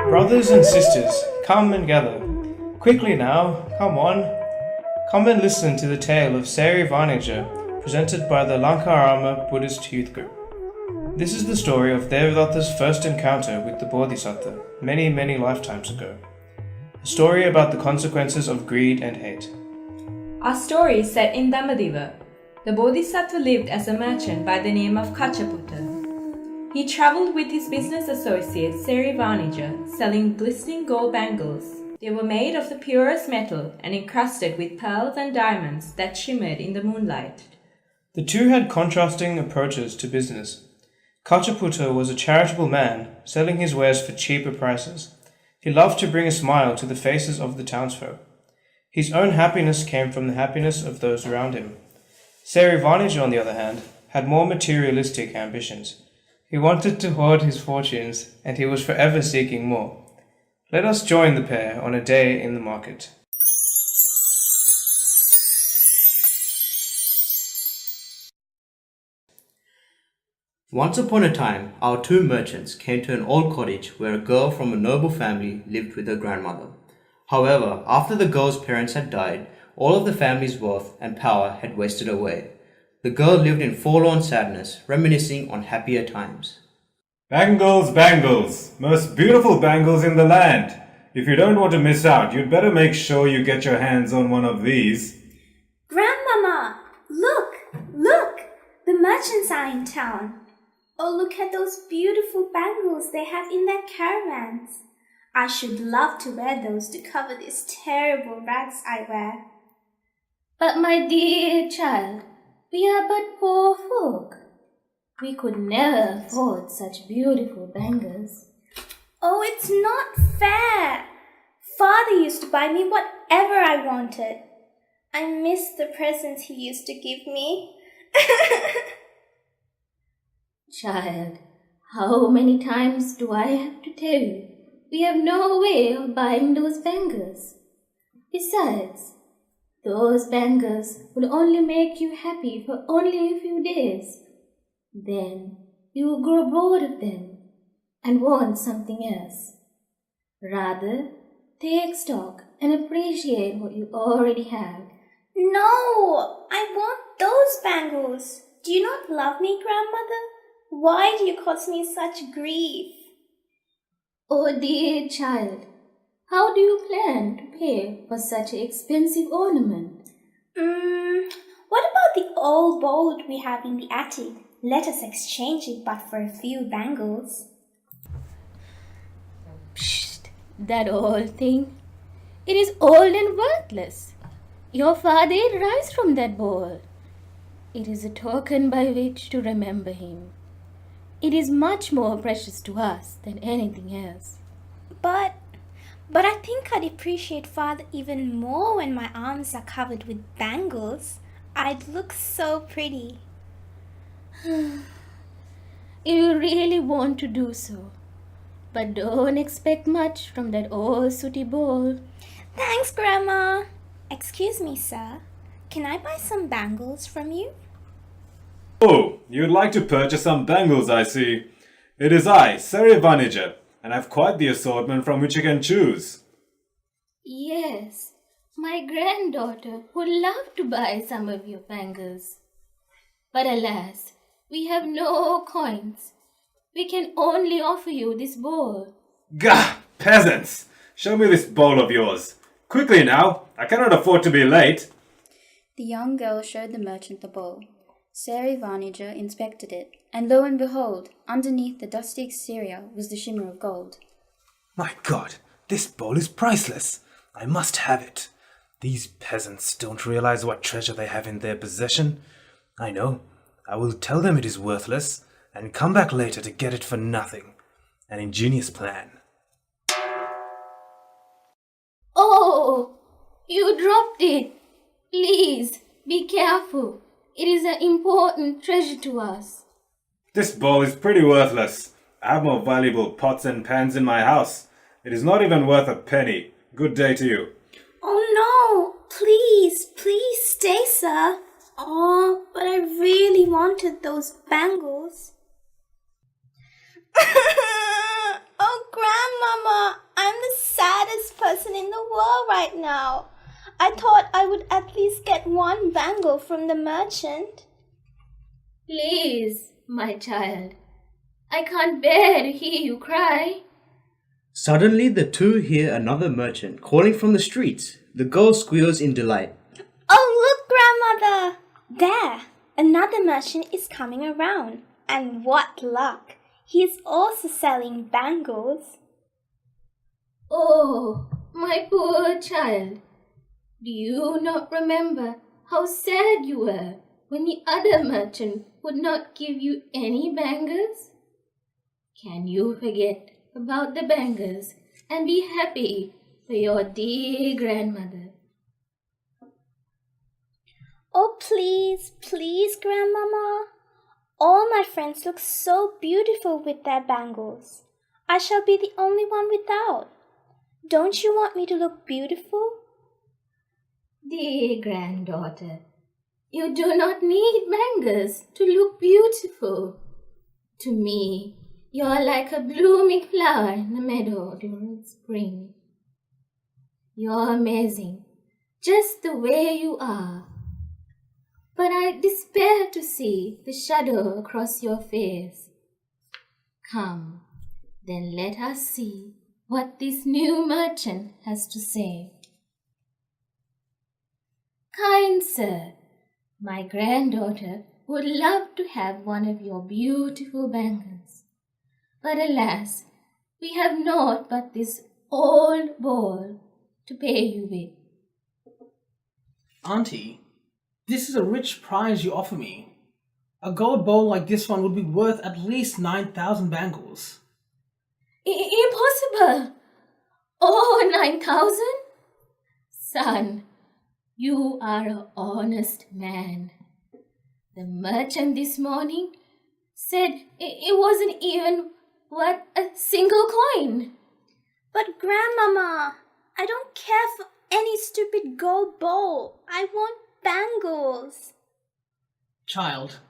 Brothers and sisters, come and gather. Quickly now, come on. Come and listen to the tale of Seri Vanija, presented by the Lankarama Buddhist Youth Group. This is the story of Devadatta's first encounter with the Bodhisattva many lifetimes ago. A story about the consequences of greed and hate. Our story is set in Damadeva. The Bodhisattva lived as a merchant by the name of Kachaputta. He travelled with his business associate Seri Vanija, selling glistening gold bangles. They were made of the purest metal and encrusted with pearls and diamonds that shimmered in the moonlight. The two had contrasting approaches to business. Kachaputta was a charitable man, selling his wares for cheaper prices. He loved to bring a smile to the faces of the townsfolk. His own happiness came from the happiness of those around him. Seri Vanija, on the other hand, had more materialistic ambitions. He wanted to hoard his fortunes, and he was forever seeking more. Let us join the pair on a day in the market. Once upon a time, our two merchants came to an old cottage where a girl from a noble family lived with her grandmother. However, after the girl's parents had died, all of the family's wealth and power had wasted away. The girl lived in forlorn sadness, reminiscing on happier times. Bangles, bangles, most beautiful bangles in the land. If you don't want to miss out, you'd better make sure you get your hands on one of these. Grandmama, look! The merchants are in town. Oh, look at those beautiful bangles they have in their caravans. I should love to wear those to cover these terrible rags I wear. But my dear child, we are but poor folk. We could never afford such beautiful bangles. Oh, it's not fair. Father used to buy me whatever I wanted. I miss the presents he used to give me. Child, how many times do I have to tell you? We have no way of buying those bangles. Besides, those bangles will only make you happy for only a few days. Then you will grow bored of them and want something else. Rather, take stock and appreciate what you already have. No, I want those bangles. Do you not love me, grandmother? Why do you cause me such grief? Oh dear child, how do you plan to pay for such an expensive ornament? What about the old bowl we have in the attic? Let us exchange it but for a few bangles. Psst, that old thing. It is old and worthless. Your father rise from that bowl. It is a token by which to remember him. It is much more precious to us than anything else. But I think I'd appreciate father even more when my arms are covered with bangles. I'd look so pretty. If you really want to do so, but don't expect much from that old sooty bowl. Thanks, Grandma. Excuse me, sir. Can I buy some bangles from you? Oh, you'd like to purchase some bangles, I see. It is I, Seri Vanija, and I've quite the assortment from which you can choose. Yes, my granddaughter would love to buy some of your bangles. But alas, we have no coins. We can only offer you this bowl. Gah! Peasants! Show me this bowl of yours. Quickly now, I cannot afford to be late. The young girl showed the merchant the bowl. Seri Vanija inspected it, and lo and behold, underneath the dusty exterior was the shimmer of gold. My God, this bowl is priceless. I must have it. These peasants don't realize what treasure they have in their possession. I know. I will tell them it is worthless, and come back later to get it for nothing. An ingenious plan. Oh, you dropped it. Please, be careful. It is an important treasure to us. This bowl is pretty worthless. I have more valuable pots and pans in my house. It is not even worth a penny. Good day to you. Oh no! Please, please stay, sir. Oh, but I really wanted those bangles. Oh, Grandmama, I'm the saddest person in the world right now. I thought I would at least get one bangle from the merchant. Please, my child. I can't bear to hear you cry. Suddenly, the two hear another merchant calling from the streets. The girl squeals in delight. Oh, look, Grandmother! There, another merchant is coming around. And what luck! He is also selling bangles. Oh, my poor child. Do you not remember how sad you were when the other merchant would not give you any bangles? Can you forget about the bangles and be happy for your dear grandmother? Oh, please, please, Grandmama. All my friends look so beautiful with their bangles. I shall be the only one without. Don't you want me to look beautiful? Dear granddaughter, you do not need bangles to look beautiful. To me, you are like a blooming flower in the meadow during spring. You are amazing, just the way you are. But I despair to see the shadow across your face. Come, then let us see what this new merchant has to say. Kind sir, my granddaughter would love to have one of your beautiful bangles. But alas, we have naught but this old bowl to pay you with. Auntie, this is a rich prize you offer me. A gold bowl like this one would be worth at least 9,000 bangles. Impossible! Oh, 9,000? Son, you are an honest man. The merchant this morning said it wasn't even worth a single coin. But Grandmama, I don't care for any stupid gold bowl. I want bangles. Child,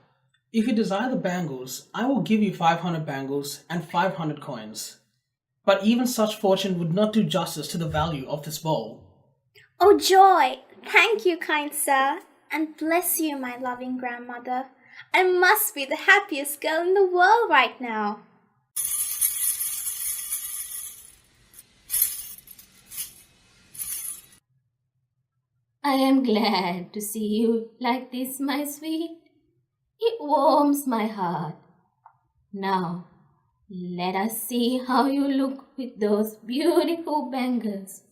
if you desire the bangles, I will give you 500 bangles and 500 coins. But even such fortune would not do justice to the value of this bowl. Oh, joy! Thank you, kind sir, and bless you, my loving grandmother. I must be the happiest girl in the world right now. I am glad to see you like this, my sweet. It warms my heart. Now, let us see how you look with those beautiful bangles.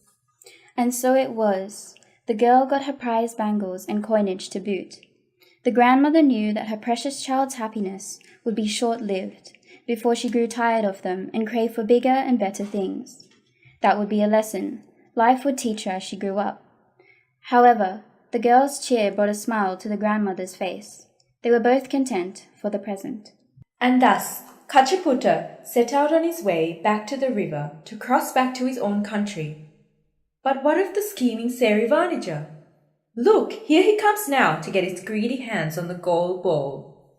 And so it was. The girl got her prize bangles and coinage to boot. The grandmother knew that her precious child's happiness would be short-lived before she grew tired of them and craved for bigger and better things. That would be a lesson life would teach her as she grew up. However, the girl's cheer brought a smile to the grandmother's face. They were both content for the present. And thus, Kachaputta set out on his way back to the river to cross back to his own country. But what of the scheming Seri Vanija? Look, here he comes now to get his greedy hands on the gold bowl.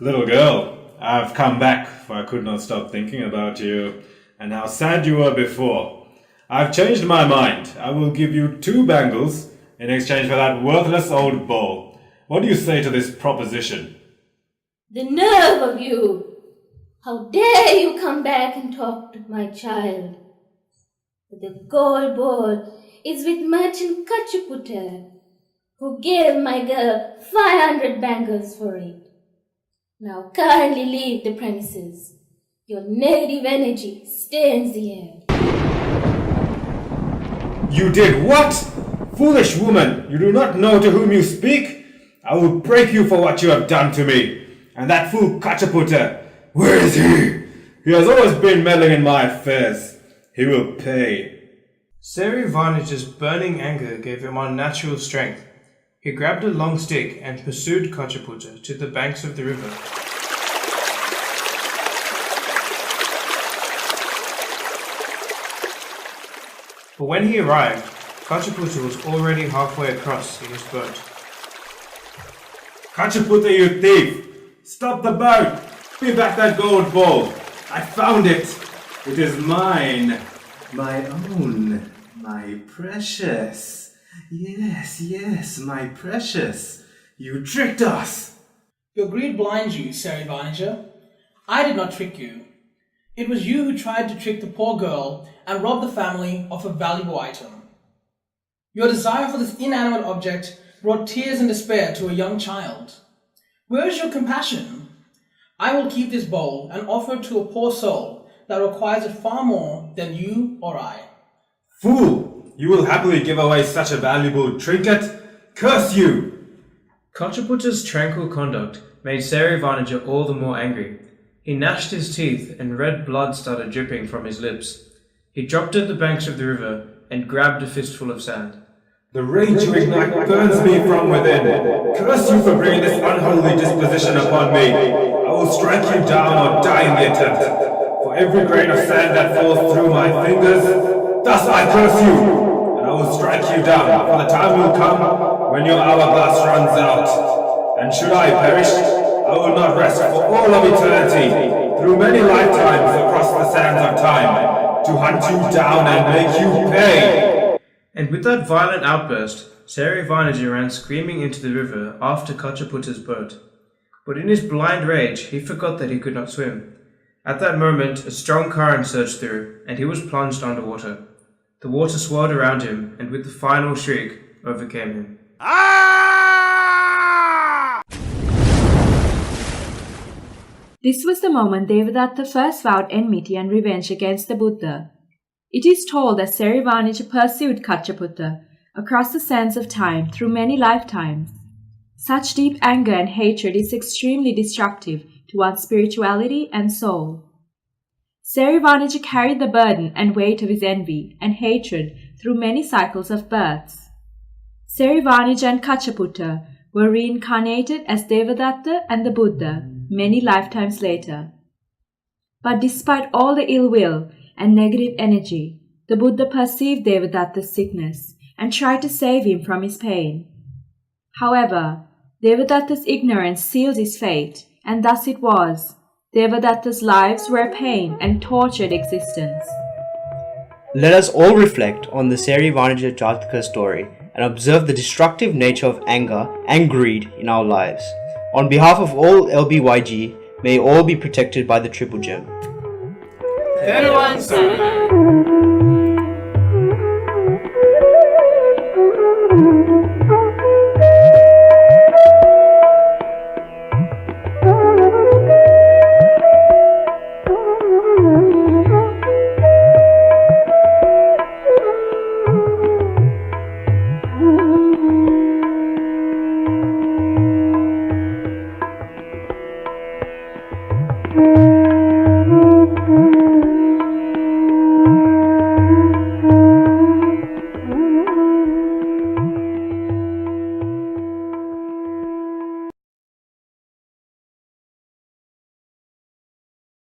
Little girl, I've come back, for I could not stop thinking about you, and how sad you were before. I've changed my mind. I will give you 2 bangles in exchange for that worthless old bowl. What do you say to this proposition? The nerve of you! How dare you come back and talk to my child? The gold bowl is with merchant Kachaputta, who gave my girl 500 bangles for it. Now kindly leave the premises. Your negative energy stains the air. You did what? Foolish woman, you do not know to whom you speak? I will break you for what you have done to me. And that fool Kachaputta, where is he? He has always been meddling in my affairs. He will pay. Seri Vanija's burning anger gave him unnatural strength. He grabbed a long stick and pursued Kachaputta to the banks of the river. But when he arrived, Kachaputta was already halfway across in his boat. Kachaputta, you thief! Stop the boat! Give me back that gold ball! I found it! It is mine! My own! My precious! Yes, my precious! You tricked us! Your greed blinds you, Seri Vanija. I did not trick you. It was you who tried to trick the poor girl and rob the family of a valuable item. Your desire for this inanimate object brought tears and despair to a young child. Where is your compassion? I will keep this bowl and offer it to a poor soul that requires it far more than you or I. Fool! You will happily give away such a valuable trinket? Curse you! Kachaputta's tranquil conduct made Seri Vanija all the more angry. He gnashed his teeth and red blood started dripping from his lips. He dropped at the banks of the river and grabbed a fistful of sand. The rage you ignite burns me from within. Curse you for bringing this unholy disposition upon me. I will strike you down or die in the attempt. For every grain of sand that falls through my fingers, thus I curse you. And I will strike you down, for the time will come when your hourglass runs out. And should I perish, I will not rest for all of eternity, through many lifetimes across the sands of time, to hunt you down and make you pay. And with that violent outburst, Seri Vanija ran screaming into the river after Kachaputta's boat. But in his blind rage, he forgot that he could not swim. At that moment, a strong current surged through, and he was plunged underwater. The water swirled around him, and with the final shriek, overcame him. This was the moment Devadatta first vowed enmity and revenge against the Buddha. It is told that Seri Vanija pursued Kachaputta across the sands of time through many lifetimes. Such deep anger and hatred is extremely destructive to one's spirituality and soul. Seri Vanija carried the burden and weight of his envy and hatred through many cycles of births. Seri Vanija and Kachaputta were reincarnated as Devadatta and the Buddha many lifetimes later. But despite all the ill will and negative energy, the Buddha perceived Devadatta's sickness and tried to save him from his pain. However, Devadatta's ignorance sealed his fate, and thus it was. Devadatta's lives were a pain and tortured existence. Let us all reflect on the Seri Vanija Jataka story and observe the destructive nature of anger and greed in our lives. On behalf of all LBYG, may all be protected by the Triple Gem. Thank you.